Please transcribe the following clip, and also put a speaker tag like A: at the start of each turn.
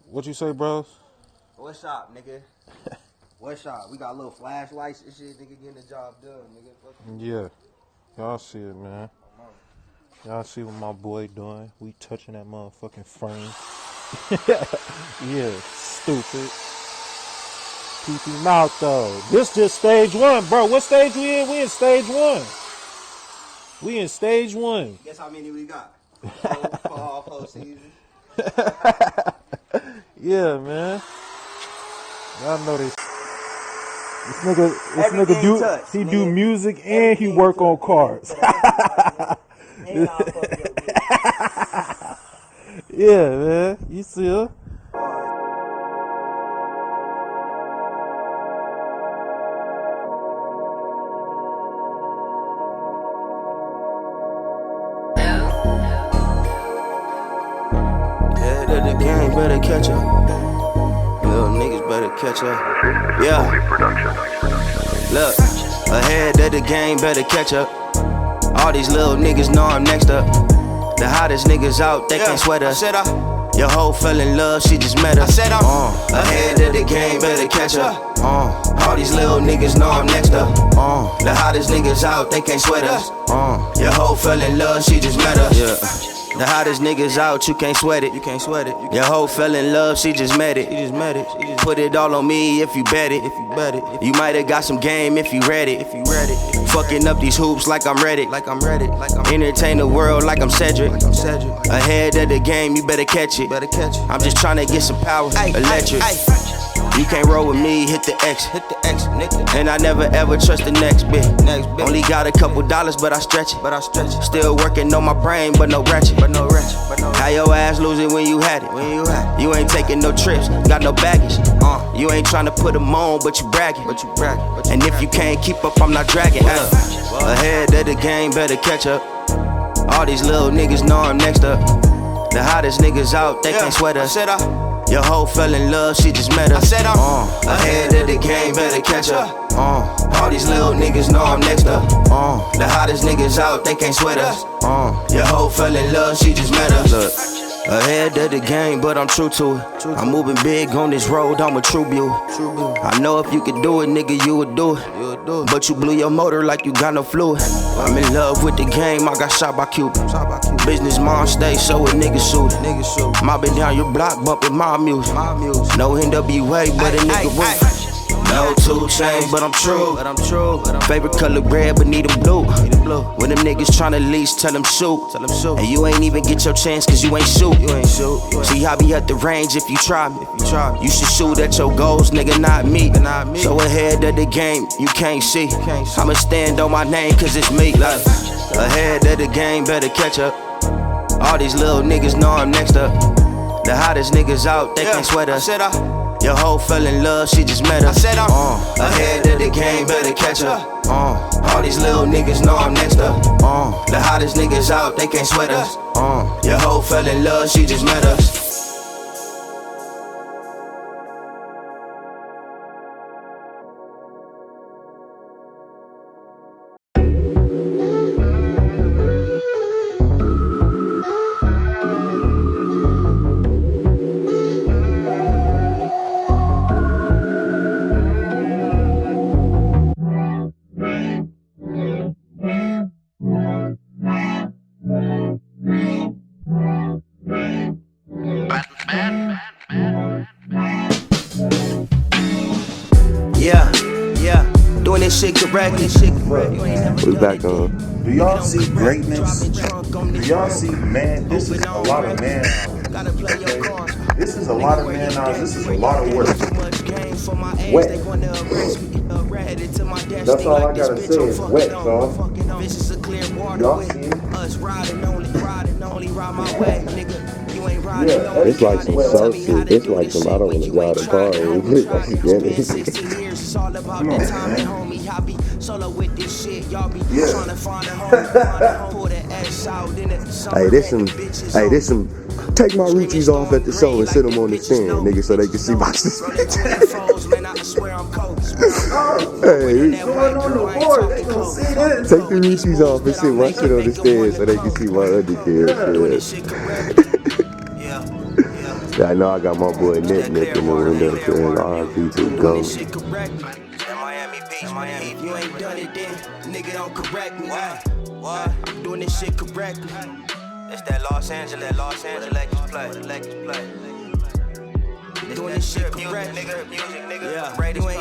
A: What you say, bros?
B: What's up, nigga? What's up? We got little flashlights and shit, nigga, getting the job done, nigga.
A: Yeah. Y'all see it, man. Y'all see what my boy doing. We touching that motherfucking frame. Yeah, stupid. Keep him out, though. This just stage one, bro. What stage we in? We in stage one. We in stage one.
B: Guess how many we got? Four seasons.
A: Yeah, man. Y'all know this. This nigga do
B: touch,
A: he
B: nigga.
A: do music and he work on cars. Yeah, man. You see her?
B: Yeah, the game better catch up. Little niggas better catch up. Yeah. Look, ahead of the game better catch up. All these little niggas know I'm next up. The hottest niggas out, they can't sweat us. Your hoe fell in love, she just met us. Ahead of the game better catch up. All these little niggas know I'm next up. The hottest niggas out, they can't sweat us. Your hoe fell in love, she just met us. Yeah. The hottest niggas out, you can't sweat it. You can't sweat it. Your hoe fell in love, she just met it. You just met it. Put it all on me if you bet it. If you bet it. You might have got some game if you read it. If you read it. Fucking up these hoops like I'm ready. Like I'm ready. Entertain the world like I'm Cedric. Ahead of the game, you better catch it. I'm just trying to get some power. Electric. You can't roll with me, hit the X, nigga. And I never ever trust the next bit. Only got a couple dollars, but I stretch it. Still working on my brain, but no ratchet. How your ass lose it when you had it? You ain't taking no trips, got no baggage. You ain't trying to put them on, but you bragging. And if you can't keep up, I'm not dragging. Ahead of the game, better catch up. All these little niggas know I'm next up. The hottest niggas out, they can't sweat us. Your hoe fell in love, she just met us. Ahead of the game, better catch up. All these little niggas know I'm next up. The hottest niggas out, they can't sweat us. Your hoe fell in love, she just met us. Look. Ahead of the game, but I'm true to it. I'm moving big on this road, I'm a true beauty. I know if you could do it, nigga, you would do it. But you blew your motor like you got no fluid. I'm in love with the game, I got shot by Cupid. Business mom stay, so a nigga suited. Mobbing down your block, bumping my music. No NWA, but a nigga roof. No 2 Chainz, but I'm true. Favorite color red, but need them blue. When them niggas tryna lease, tell them shoot. And you ain't even get your chance, cause you ain't shoot. See, I be at the range if you try me. You should shoot at your goals, nigga, not me. So ahead of the game, you can't see. I'ma stand on my name, cause it's me. Like, ahead of the game, better catch up. All these little niggas know I'm next up. The hottest niggas out, they can't sweat us. Your hoe fell in love, she just met us. Ahead of the game, better catch up. All these little niggas know I'm next up. The hottest niggas out, they can't sweat us. Your hoe fell in love, she just met us. Yeah, doing this shit correctly.
C: We back on.
D: Do y'all see greatness? Do y'all see man? This is a lot of man hours. Okay? This is a lot of man hours. This is a lot of work. Wet. That's all I gotta say is wet, dog. Y'all see it? Yeah,
C: It's like some soul shit. It's like some I don't want to drive the car and we like
D: Come on, man.
C: Hey, this some. Take my Ruchis off at the show and sit them on the stand, nigga, so they can see my suspension. Hey,
D: Going on the board, they gonna see this.
C: take the Ruchis off and sit my shit on the stand so they can see my undercarriage. Yeah, I know I got my boy Nick in the window. Cause RP to the ghost.
B: Miami Beach, Miami. If you ain't done it then, nigga don't correct me. What? I'm doing this shit correctly. It's that Los Angeles play. Doing this shit correct, nigga. Music, nigga. Yeah, you ain't